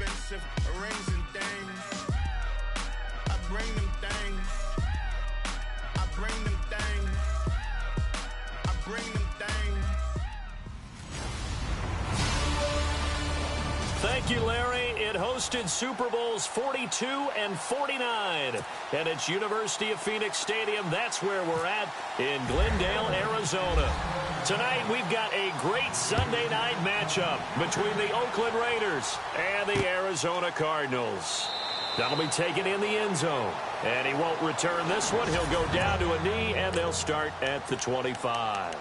expensive rings and things. I bring them things. I bring them things. I bring them things. Thank you, Larry. It hosted Super Bowls 42 and 49. And it's University of Phoenix Stadium. That's where we're at in Glendale, Arizona. Tonight, we've got a great Sunday night matchup between the Oakland Raiders and the Arizona Cardinals. That'll be taken in the end zone. And he won't return this one. He'll go down to a knee, and they'll start at the 25.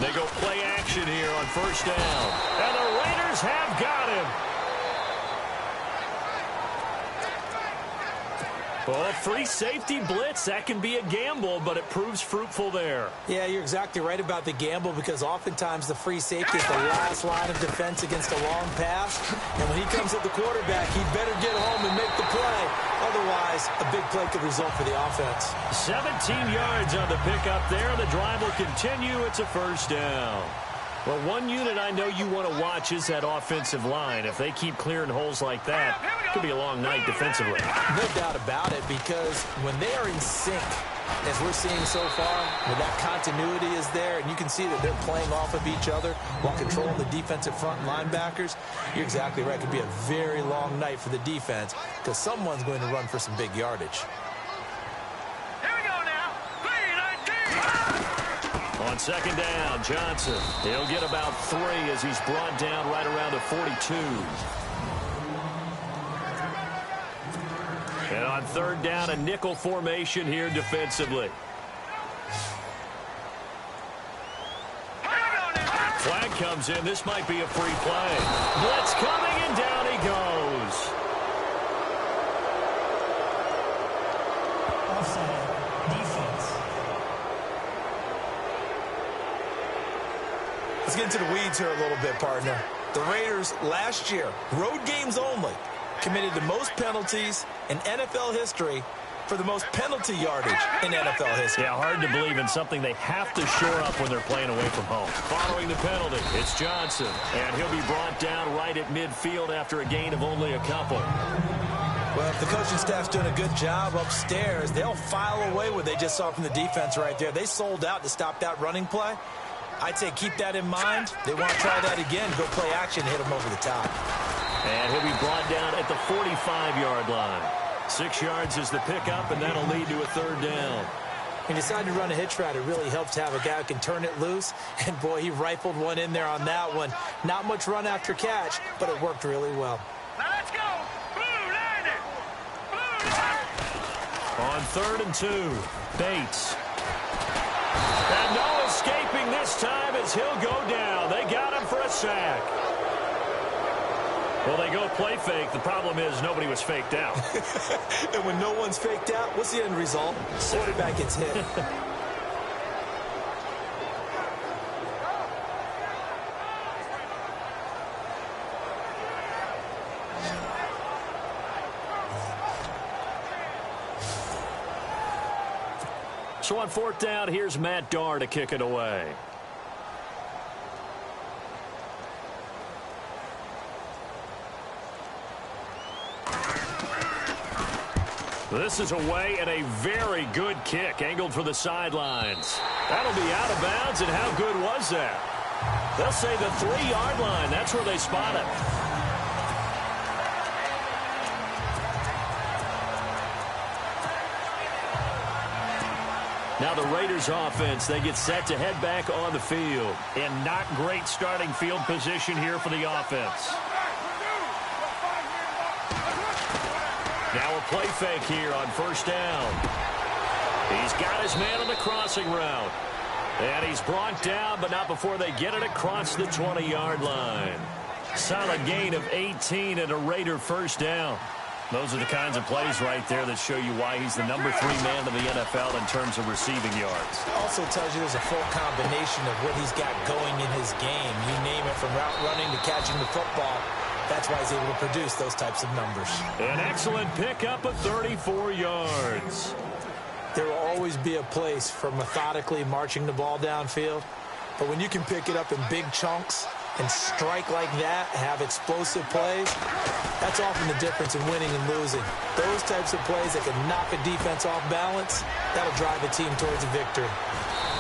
They go play action here on first down. And the Raiders have got him. Well, a free safety blitz, that can be a gamble, but it proves fruitful there. Yeah, you're exactly right about the gamble because oftentimes the free safety is the last line of defense against a long pass. And when he comes at the quarterback, he better get home and make the play. Otherwise, a big play could result for the offense. 17 yards on the pickup there. The drive will continue. It's a first down. Well, one unit I know you want to watch is that offensive line. If they keep clearing holes like that, it could be a long night defensively. No doubt about it, because when they are in sync, as we're seeing so far, when that continuity is there, and you can see that they're playing off of each other while controlling the defensive front linebackers, you're exactly right. It could be a very long night for the defense because someone's going to run for some big yardage. On second down, Johnson. He'll get about 3 as he's brought down right around the 42. And on third down, a nickel formation here defensively. Flag comes in. This might be a free play. Blitz coming, and down he goes. Offside. Defense. Let's get into the weeds here a little bit, partner. The Raiders last year, road games only, committed the most penalties in NFL history for the most penalty yardage in NFL history. Yeah, hard to believe in something they have to shore up when they're playing away from home. Following the penalty, it's Johnson, and he'll be brought down right at midfield after a gain of only a couple. Well, if the coaching staff's doing a good job upstairs, they'll file away what they just saw from the defense right there. They sold out to stop that running play. I'd say keep that in mind. They want to try that again, go play action, hit them over the top. And he'll be brought down at the 45-yard line. 6 yards is the pickup, and that'll lead to a third down. He decided to run a hitch route. It really helps to have a guy who can turn it loose. And, boy, he rifled one in there on that one. Not much run after catch, but it worked really well. Now let's go. Blue line. On 3rd and 2, Bates. And no escaping this time as he'll go down. They got him for a sack. Well, they go play fake. The problem is nobody was faked out. And when no one's faked out, what's the end result? Quarterback gets hit. So on 4th down, here's Matt Darr to kick it away. This is away and a very good kick, angled for the sidelines. That'll be out of bounds, and how good was that? They'll say the 3-yard line. That's where they spot it. Now the Raiders offense, they get set to head back on the field. And not great starting field position here for the offense. Now a play fake here on 1st down. He's got his man on the crossing route. And he's brought down, but not before they get it across the 20-yard line. Solid gain of 18 and a Raider 1st down. Those are the kinds of plays right there that show you why he's the number 3 man in the NFL in terms of receiving yards. Also tells you there's a full combination of what he's got going in his game. You name it, from route running to catching the football. That's why he's able to produce those types of numbers. An excellent pickup of 34 yards. There will always be a place for methodically marching the ball downfield. But when you can pick it up in big chunks and strike like that, have explosive plays, that's often the difference in winning and losing. Those types of plays that can knock a defense off balance, that'll drive a team towards a victory.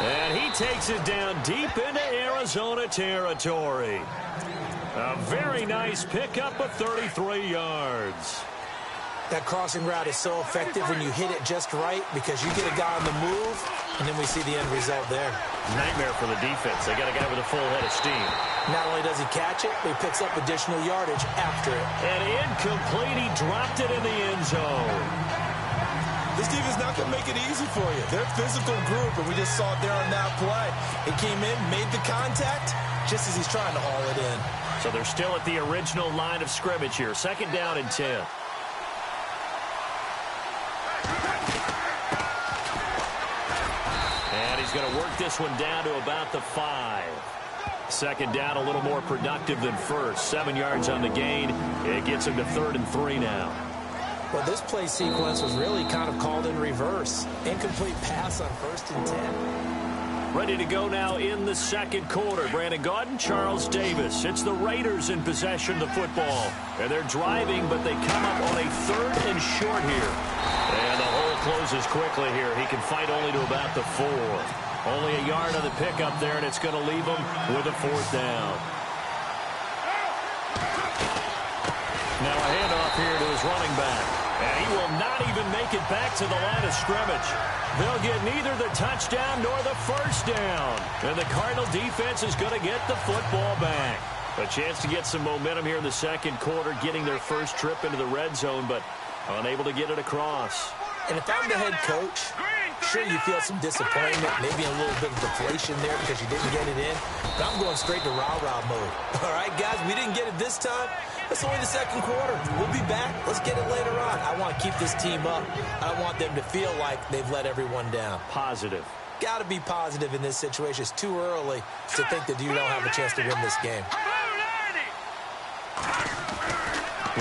And he takes it down deep into Arizona territory. A very nice pickup of 33 yards. That crossing route is so effective when you hit it just right, because you get a guy on the move, and then we see the end result there. Nightmare for the defense. They got a guy with a full head of steam. Not only does he catch it, but he picks up additional yardage after it. And incomplete. He dropped it in the end zone. This defense is not going to make it easy for you. They're a physical group, and we just saw it there on that play. He came in, made the contact, just as he's trying to haul it in. So they're still at the original line of scrimmage here. 2nd down and 10. And he's going to work this one down to about the 5. 2nd down, a little more productive than first. 7 yards on the gain. It gets him to 3rd and 3 now. Well, this play sequence was really kind of called in reverse. Incomplete pass on 1st and 10. Ready to go now in the 2nd quarter. Brandon Gaudin, Charles Davis. It's the Raiders in possession of the football. And they're driving, but they come up on a 3rd and short here. And the hole closes quickly here. He can fight only to about the 4. Only a yard on the pickup there, and it's going to leave him with a 4th down. Now a handoff here to his running back. And he will not even make it back to the line of scrimmage. They'll get neither the touchdown nor the 1st down. And the Cardinal defense is going to get the football back. A chance to get some momentum here in the 2nd quarter, getting their first trip into the red zone, but unable to get it across. And if I'm the head coach, sure, you feel some disappointment, maybe a little bit of deflation there because you didn't get it in. But I'm going straight to rah-rah mode. All right, guys, we didn't get it this time. It's only the 2nd quarter. We'll be back. Let's get it later on. I want to keep this team up. I want them to feel like they've let everyone down. Positive. Got to be positive in this situation. It's too early to think that you don't have a chance to win this game.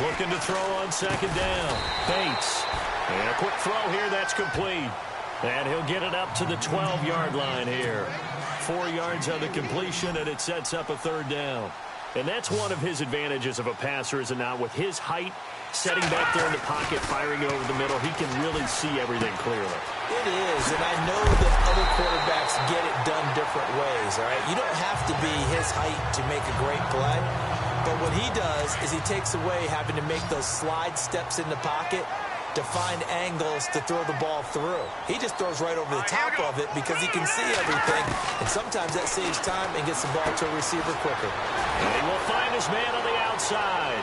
Looking to throw on 2nd down. Bates. And a quick throw here. That's complete. And he'll get it up to the 12-yard line here. 4 yards on the completion, and it sets up a 3rd down. And that's one of his advantages of a passer, is it not? With his height, setting back there in the pocket, firing over the middle, he can really see everything clearly. It is, and I know that other quarterbacks get it done different ways, all right? You don't have to be his height to make a great play. But what he does is he takes away having to make those slide steps in the pocket to find angles to throw the ball through. He just throws right over the top of it because he can see everything, and sometimes that saves time and gets the ball to a receiver quicker. And he will find his man on the outside.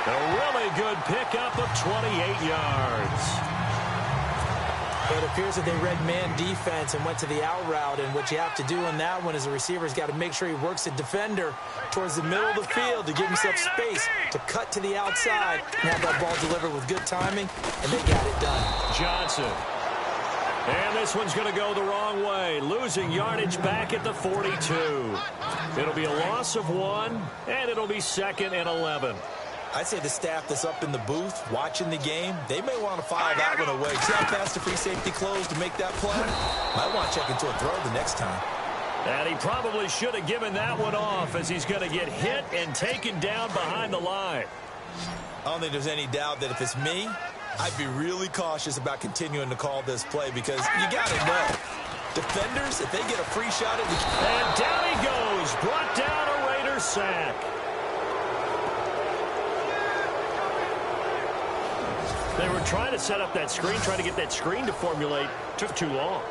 A really good pickup of 28 yards. It appears that they read man defense and went to the out route, and what you have to do on that one is the receiver's got to make sure he works the defender towards the middle of the field to give himself space to cut to the outside and have that ball delivered with good timing, and they got it done. Johnson. And this one's going to go the wrong way, losing yardage back at the 42. It'll be a loss of 1, and it'll be 2nd and 11. I'd say the staff that's up in the booth watching the game, they may want to file that one away. See how fast the free safety closed to make that play? Might want to check into a throw the next time. And he probably should have given that one off, as he's going to get hit and taken down behind the line. I don't think there's any doubt that if it's me, I'd be really cautious about continuing to call this play, because you got to know, defenders, if they get a free shot at the... And down he goes, brought down a Raider sack. They were trying to set up that screen, trying to get that screen to formulate. Took too long.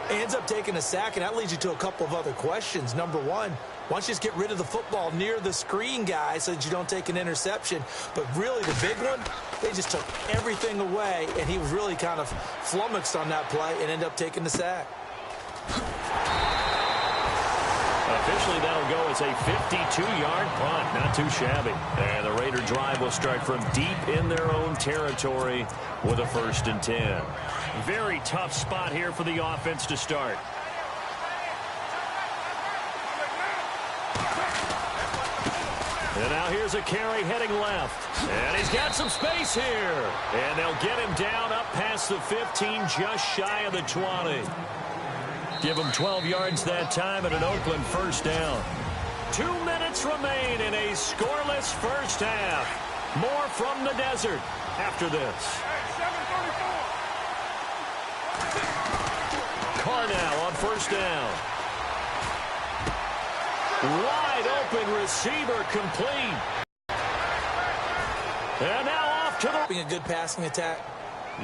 Ends up taking a sack, and that leads you to a couple of other questions. Number one, why don't you just get rid of the football near the screen guy so that you don't take an interception? But really, the big one, they just took everything away, and he was really kind of flummoxed on that play and ended up taking the sack. Officially, that'll go as a 52-yard punt. Not too shabby. And the Raider drive will start from deep in their own territory with a 1st and 10. Very tough spot here for the offense to start. And now here's a carry heading left. And he's got some space here. And they'll get him down up past the 15, just shy of the 20. Give him 12 yards that time and an Oakland 1st down. 2 minutes remain in a scoreless first half. More from the desert after this. Carnell on 1st down. Wide open receiver complete. And now off to the... Being a good passing attack.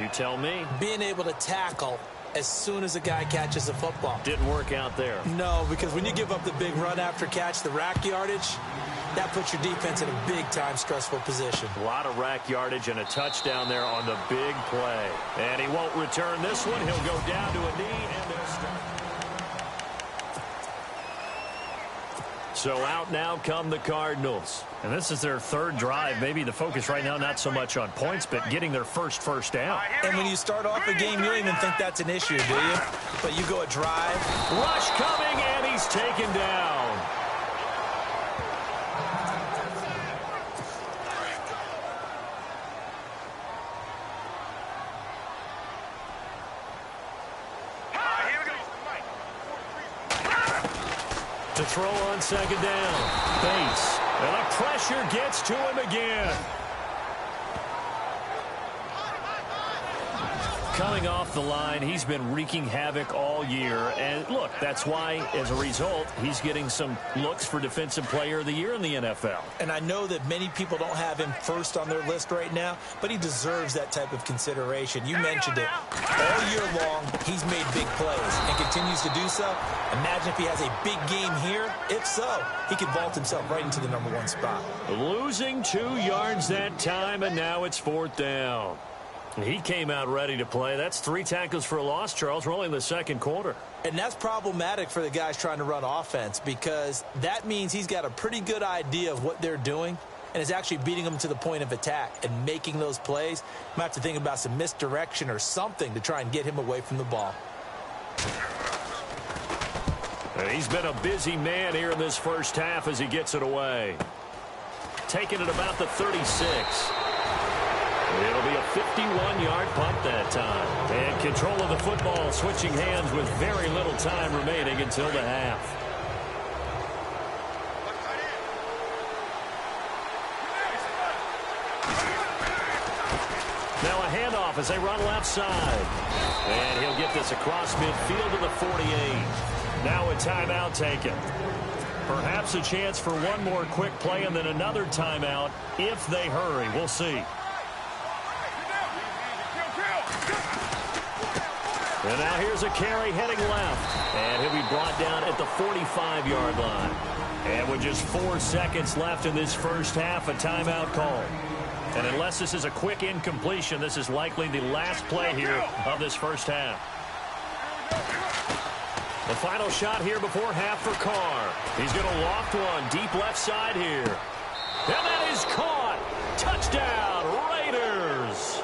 You tell me. Being able to tackle as soon as a guy catches the football. Didn't work out there. No, because when you give up the big run after catch, the rack yardage, that puts your defense in a big-time stressful position. A lot of rack yardage and a touchdown there on the big play. And he won't return this one. He'll go down to a knee, and they'll start. So out now come the Cardinals. And this is their 3rd drive. Maybe the focus right now not so much on points, but getting their first down. And when you start off a game, you don't even think that's an issue, do you? But you go a drive. Rush coming, and he's taken down. To throw on 2nd down. Bates. And the pressure gets to him again. Coming off the line, he's been wreaking havoc all year. And look, that's why, as a result, he's getting some looks for Defensive Player of the Year in the NFL. And I know that many people don't have him first on their list right now, but he deserves that type of consideration. You mentioned it. All year long, he's made big plays and continues to do so. Imagine if he has a big game here. If so, he could vault himself right into the #1 spot. Losing 2 yards that time, and now it's 4th down. He came out ready to play. That's 3 tackles for a loss, Charles. We're only in the 2nd quarter. And that's problematic for the guys trying to run offense because that means he's got a pretty good idea of what they're doing and is actually beating them to the point of attack and making those plays. Might have to think about some misdirection or something to try and get him away from the ball. And he's been a busy man here in this first half as he gets it away. Taking it about the 36. It'll be a 51-yard punt that time. And control of the football switching hands with very little time remaining until the half. Now a handoff as they run left side. And he'll get this across midfield to the 48. Now a timeout taken. Perhaps a chance for one more quick play and then another timeout if they hurry. We'll see. And now here's a carry heading left. And he'll be brought down at the 45-yard line. And with just 4 seconds left in this first half, a timeout call. And unless this is a quick incompletion, this is likely the last play here of this first half. The final shot here before half for Carr. He's going to loft one deep left side here. And that is caught. Touchdown, Raiders.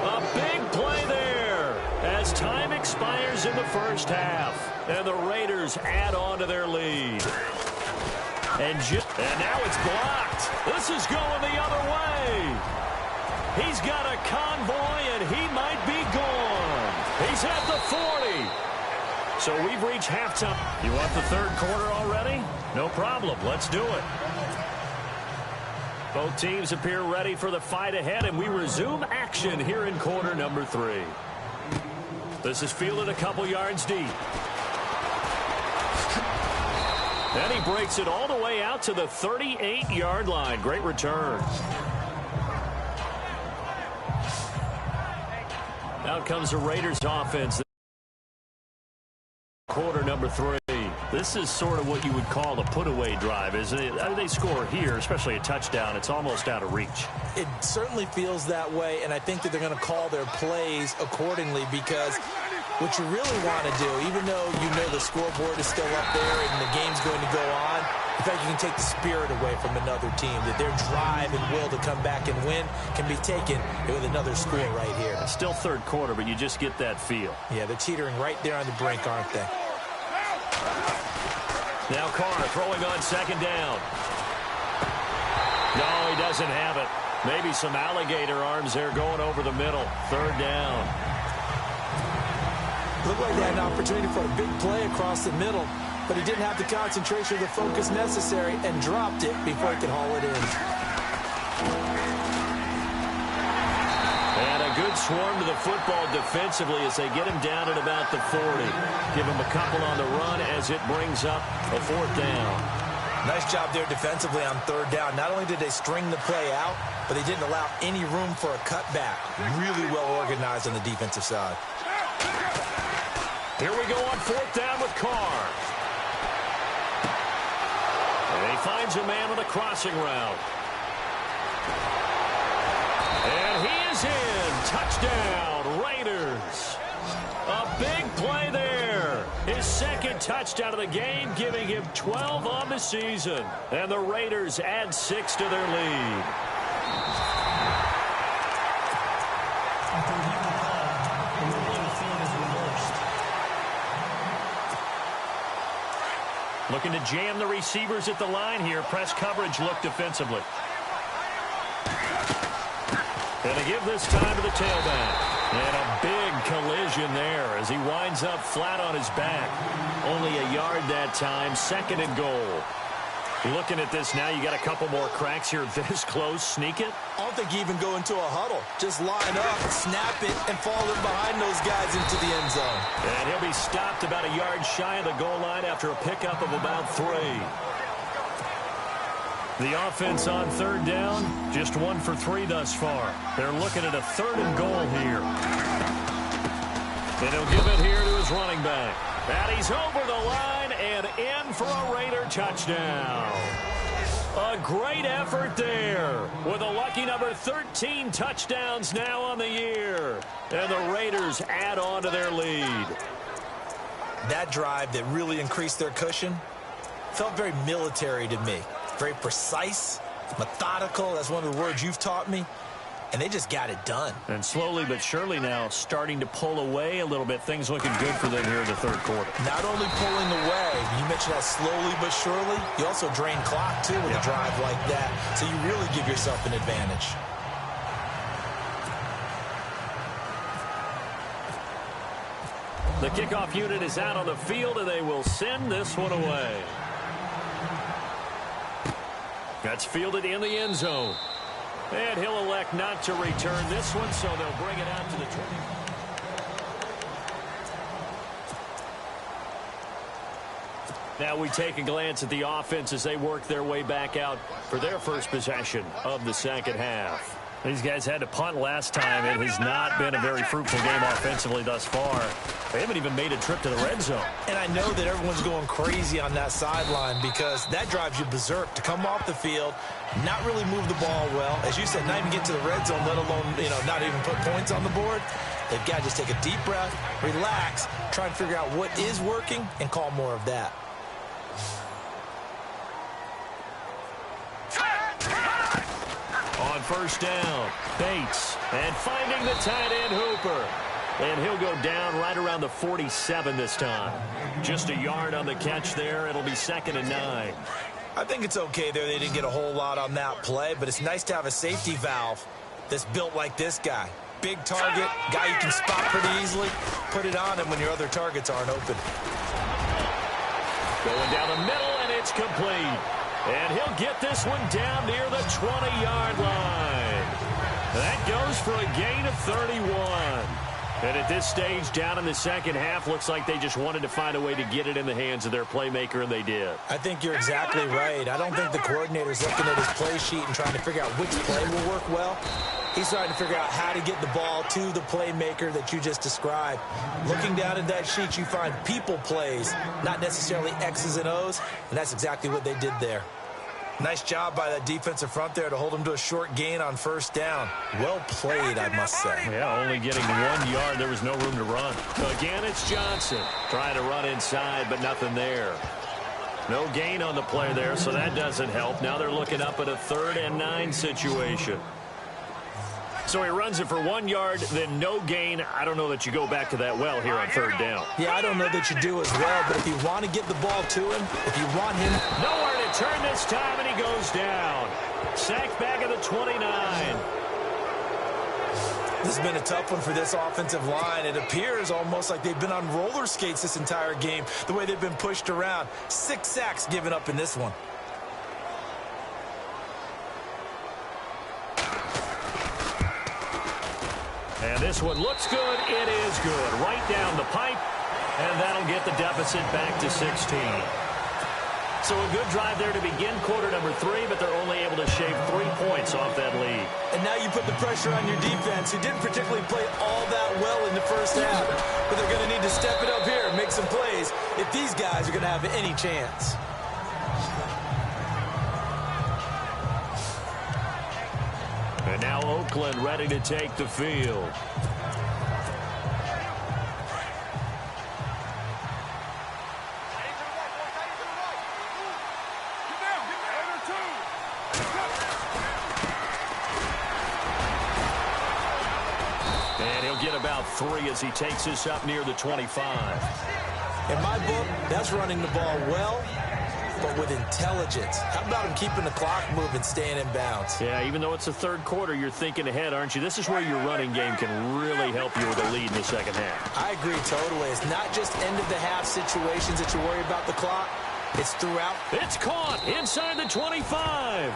A big play there as time expires in the first half. And the Raiders add on to their lead. And now it's blocked. This is going the other way. He's got a convoy, and he might be gone. He's at the 40. So we've reached halftime. You want the third quarter already? No problem. Let's do it. Both teams appear ready for the fight ahead, and we resume action here in quarter number 3. This is fielded a couple yards deep. And he breaks it all the way out to the 38-yard line. Great return. Out comes the Raiders offense. Quarter number 3. This is sort of what you would call a put-away drive, isn't it? They score here, especially a touchdown. It's almost out of reach. It certainly feels that way, and I think that they're going to call their plays accordingly because what you really want to do, even though you know the scoreboard is still up there and the game's going to go on, in fact, you can take the spirit away from another team, that their drive and will to come back and win can be taken with another score right here. It's still third quarter, but you just get that feel. Yeah, they're teetering right there on the brink, aren't they? Now Carr throwing on second down. No, he doesn't have it. Maybe some alligator arms there going over the middle. Third down. Looked like they had an opportunity for a big play across the middle, but he didn't have the concentration or the focus necessary and dropped it before he could haul it in. And a good swarm to the football defensively as they get him down at about the 40. Give him a couple on the run as it brings up a fourth down. Nice job there defensively on third down. Not only did they string the play out, but they didn't allow any room for a cutback. Really well organized on the defensive side. Here we go on fourth down with Carr. And he finds a man on a crossing route. And he is in. Touchdown, Raiders. A big play there. His second touchdown of the game, giving him 12 on the season. And the Raiders add 6 to their lead. Looking to jam the receivers at the line here. Press coverage look defensively. And they give this time to the tailback. And a big collision there as he winds up flat on his back. Only a yard that time. Second and goal. Looking at this now, you got a couple more cracks here this close. Sneak it? I don't think you even go into a huddle. Just line up, snap it, and fall in behind those guys into the end zone. And he'll be stopped about a yard shy of the goal line after a pickup of about 3. The offense on third down, just 1 for 3 thus far. They're looking at a third and goal here. And he'll give it here to his running back. And he's over the line and in for a Raider touchdown. A great effort there with a lucky number 13 touchdowns now on the year. And the Raiders add on to their lead. That drive that really increased their cushion felt very military to me. Very precise, methodical. That's one of the words you've taught me. And they just got it done. And slowly but surely now starting to pull away a little bit. Things looking good for them here in the third quarter. Not only pulling away, you mentioned that slowly but surely, you also drain clock, too, with a drive like that. So you really give yourself an advantage. The kickoff unit is out on the field, and they will send this one away. That's fielded in the end zone. And he'll elect not to return this one, so they'll bring it out to the 20. Now we take a glance at the offense as they work their way back out for their first possession of the second half. These guys had to punt last time. It has not been a very fruitful game offensively thus far. They haven't even made a trip to the red zone. And I know that everyone's going crazy on that sideline because that drives you berserk to come off the field, not really move the ball well. As you said, not even get to the red zone, let alone, not even put points on the board. They've got to just take a deep breath, relax, try and figure out what is working, and call more of that. On first down, Bates, and finding the tight end Hooper. And he'll go down right around the 47 this time. Just a yard on the catch there. It'll be 2nd and 9. I think it's okay there. They didn't get a whole lot on that play, but it's nice to have a safety valve that's built like this guy. Big target, guy you can spot pretty easily. Put it on him when your other targets aren't open. Going down the middle, and it's complete. And he'll get this one down near the 20-yard line. That goes for a gain of 31. And at this stage, down in the second half, looks like they just wanted to find a way to get it in the hands of their playmaker, and they did. I think you're exactly right. I don't think the coordinator's looking at his play sheet and trying to figure out which play will work well. He's trying to figure out how to get the ball to the playmaker that you just described. Looking down at that sheet, you find people plays, not necessarily X's and O's, and that's exactly what they did there. Nice job by that defensive front there to hold him to a short gain on first down. Well played, I must say. Yeah, only getting 1 yard. There was no room to run. Again, it's Johnson trying to run inside, but nothing there. No gain on the play there, so that doesn't help. Now they're looking up at a 3rd and 9 situation. So he runs it for 1 yard, then no gain. I don't know that you go back to that well here on 3rd down. Yeah, I don't know that you do as well, but if you want to get the ball to him, if you want him... Nowhere to turn this time, and he goes down. Sacked back at the 29. This has been a tough one for this offensive line. It appears almost like they've been on roller skates this entire game, the way they've been pushed around. 6 sacks given up in this one. And this one looks good. It is good. Right down the pipe, and that'll get the deficit back to 16. So a good drive there to begin quarter number 3, but they're only able to shave 3 points off that lead. And now you put the pressure on your defense, who didn't particularly play all that well in the first half. But they're going to need to step it up here and make some plays if these guys are going to have any chance. And now Oakland ready to take the field. And he'll get about 3 as he takes this up near the 25. In my book, that's running the ball well, but with intelligence. How about him keeping the clock moving, staying in bounds? Yeah, even though it's the 3rd quarter, you're thinking ahead, aren't you? This is where your running game can really help you with a lead in the second half. I agree totally. It's not just end-of-the-half situations that you worry about the clock. It's throughout. It's caught inside the 25.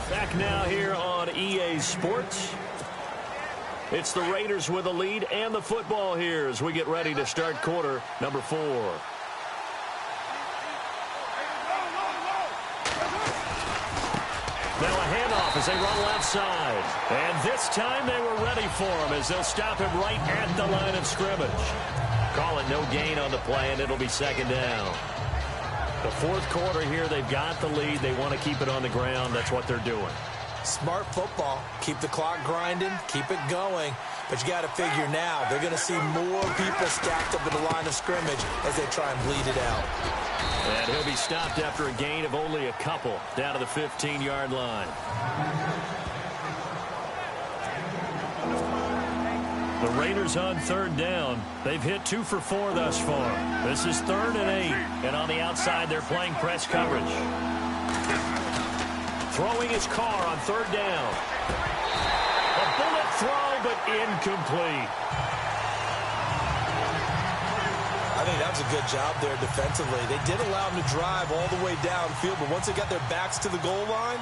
Back now here on EA Sports. It's the Raiders with a lead and the football here as we get ready to start quarter number 4. Now a handoff as they run left side. And this time they were ready for him as they'll stop him right at the line of scrimmage. Call it no gain on the play, and it'll be 2nd down. The 4th quarter here, they've got the lead. They want to keep it on the ground. That's what they're doing. Smart football. Keep the clock grinding. Keep it going. But you got to figure now they're going to see more people stacked up at the line of scrimmage as they try and bleed it out. And he'll be stopped after a gain of only a couple down to the 15-yard line. The Raiders on 3rd down. They've hit 2 for 4 thus far. This is 3rd and 8. And on the outside, they're playing press coverage. Throwing his car on 3rd down. A bullet throw, but incomplete. I think that was a good job there defensively. They did allow him to drive all the way downfield, but once they got their backs to the goal line,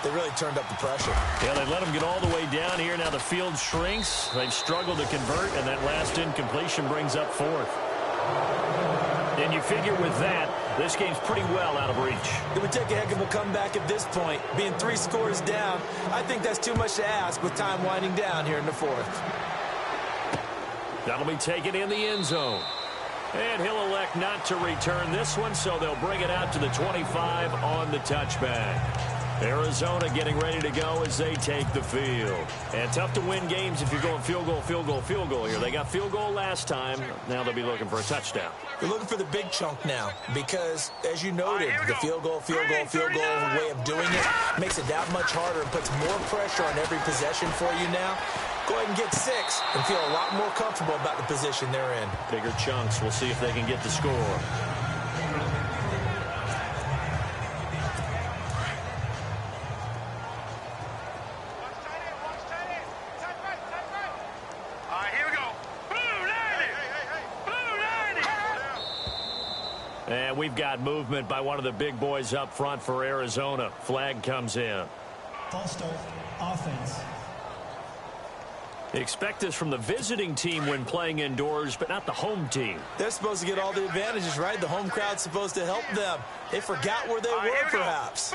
they really turned up the pressure. Yeah, they let him get all the way down here. Now the field shrinks. They've struggled to convert, and that last incompletion brings up 4th. And you figure with that, this game's pretty well out of reach. It would take a heck of a comeback at this point. Being 3 scores down, I think that's too much to ask with time winding down here in the 4th. That'll be taken in the end zone. And he'll elect not to return this one, so they'll bring it out to the 25 on the touchback. Arizona getting ready to go as they take the field. And tough to win games if you're going field goal, field goal, field goal here. They got field goal last time. Now they'll be looking for a touchdown. They're looking for the big chunk now because, as you noted, the field goal way of doing it makes it that much harder and puts more pressure on every possession for you now. Go ahead and get 6 and feel a lot more comfortable about the position they're in. Bigger chunks. We'll see if they can get the score. And we've got movement by one of the big boys up front for Arizona. Flag comes in. False start, offense. Expect this from the visiting team when playing indoors, but not the home team. They're supposed to get all the advantages, right? The home crowd's supposed to help them. They forgot where they were, perhaps.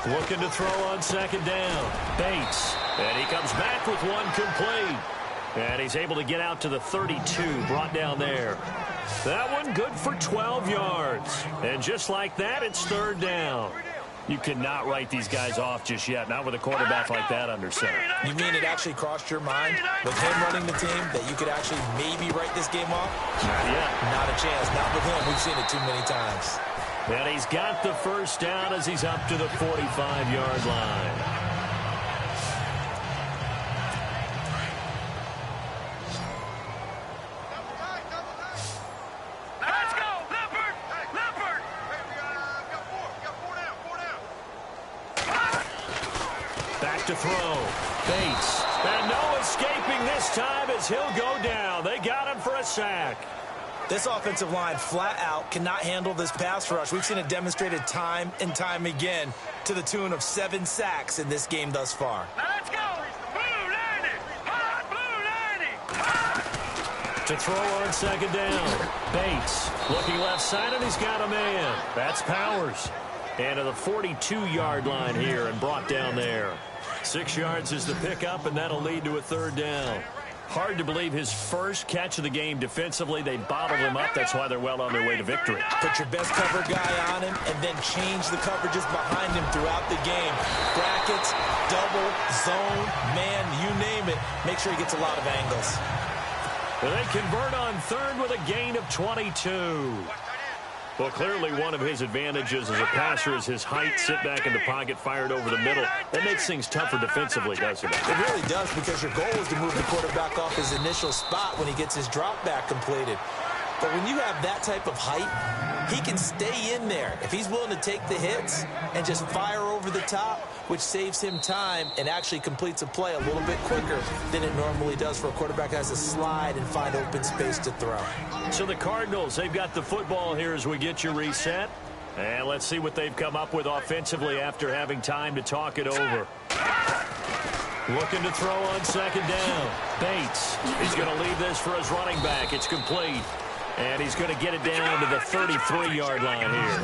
Looking to throw on 2nd down. Bates. And he comes back with one complete. And he's able to get out to the 32, brought down there. That one good for 12 yards. And just like that, it's third down. You cannot write these guys off just yet, not with a quarterback like that under center. You mean it actually crossed your mind with him running the team that you could actually maybe write this game off? Not yet. Not a chance. Not with him. We've seen it too many times. And he's got the first down as he's up to the 45-yard line. To throw. Bates. And no escaping this time as he'll go down. They got him for a sack. This offensive line flat out cannot handle this pass rush. We've seen it demonstrated time and time again to the tune of 7 sacks in this game thus far. Let's go. Blue 90. Hot blue 90. To throw on second down. Bates looking left side, and he's got a man. That's Powers. And to the 42-yard line here and brought down there. 6 yards is the pickup, and that'll lead to a third down. Hard to believe his first catch of the game defensively. They bottled him up. That's why they're well on their way to victory. Put your best cover guy on him and then change the coverages behind him throughout the game. Brackets, double, zone, man, you name it. Make sure he gets a lot of angles. Well, they convert on third with a gain of 22. Well, clearly one of his advantages as a passer is his height, sit back in the pocket, fired over the middle. That makes things tougher defensively, doesn't it? It really does, because your goal is to move the quarterback off his initial spot when he gets his drop back completed. But when you have that type of height, he can stay in there if he's willing to take the hits and just fire over the top, which saves him time and actually completes a play a little bit quicker than it normally does for a quarterback that has to slide and find open space to throw. So the Cardinals, they've got the football here as we get you reset. And let's see what they've come up with offensively after having time to talk it over. Looking to throw on second down. Bates, he's going to leave this for his running back. It's complete. And he's going to get it down to the 33-yard line here.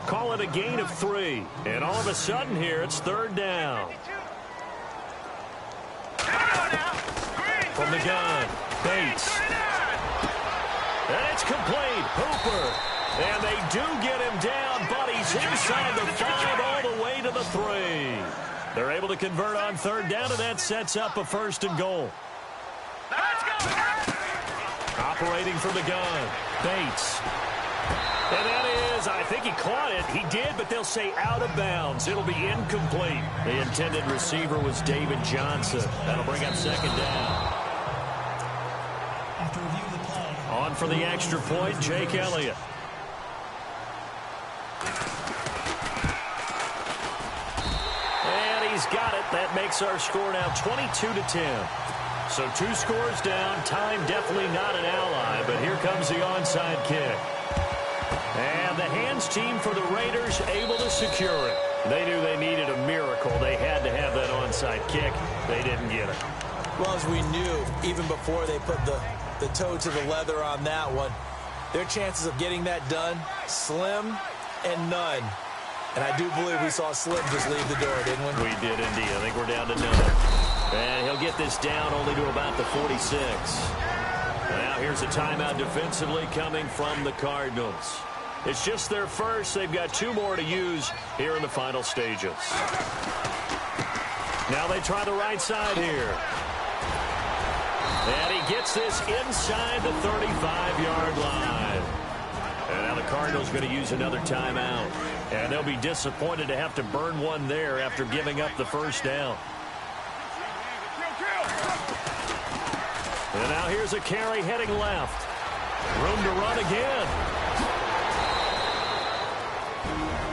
Call it a gain of 3. And all of a sudden here, it's third down. From the gun, Bates. And it's complete. Hooper. And they do get him down, but he's inside the 5 all the way to the 3. They're able to convert on third down, and that sets up a first and goal. Let's go. Operating from the gun, Bates. And that is, I think he caught it. He did, but they'll say out of bounds. It'll be incomplete. The intended receiver was David Johnson. That'll bring up second down. After review of the play. On for the extra point, Jake Elliott. And he's got it. That makes our score now 22-10. So 2 scores down. Time definitely not an ally, but here comes the onside kick. And the hands team for the Raiders able to secure it. They knew they needed a miracle. They had to have that onside kick. They didn't get it. Well, as we knew, even before they put the toe to the leather on that one, their chances of getting that done, slim and none. And I do believe we saw Slim just leave the door, didn't we? We did indeed. I think we're down to none. And he'll get this down only to about the 46. Now here's a timeout defensively coming from the Cardinals. It's just their first. They've got 2 more to use here in the final stages. Now they try the right side here. And he gets this inside the 35-yard line. And now the Cardinals going to use another timeout. And they'll be disappointed to have to burn one there after giving up the first down. And now here's a carry heading left. Room to run again.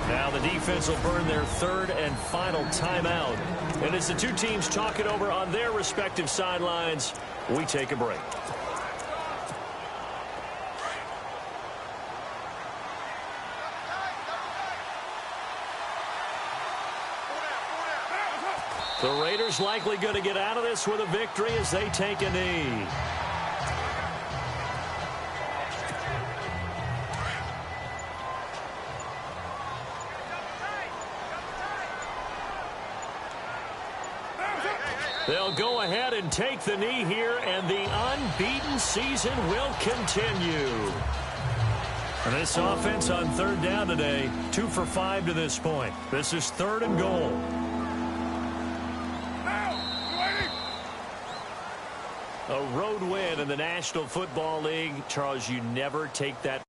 Now the defense will burn their third and final timeout. And as the 2 teams talk it over on their respective sidelines, we take a break. The Raiders likely going to get out of this with a victory as they take a knee. They'll go ahead and take the knee here, and the unbeaten season will continue. And this offense on third down today, 2 for 5 to this point. This is 3rd and goal. A road win in the National Football League. Charles, you never take that